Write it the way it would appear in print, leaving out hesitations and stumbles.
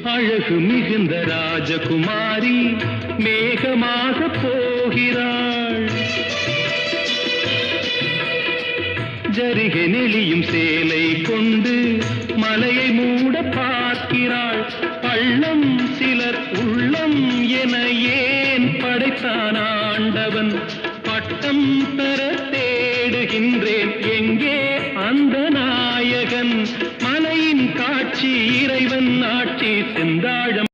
அழகு மிகுந்த ராஜகுமாரி மேகமாக போகிறாள். ஜரிகை நெளியும் சேலை கொண்டு மலையை மூட பார்க்கிறாள். பள்ளம் சிலர் உள்ளம் என ஏன் படைத்தான் ஆண்டவன்? பட்டம் பெற தேடுகின்றேன், எங்கே அந்த நாயகன்? மலையின் காட்சி இறைவன் ஆட்சி செந்தாழம்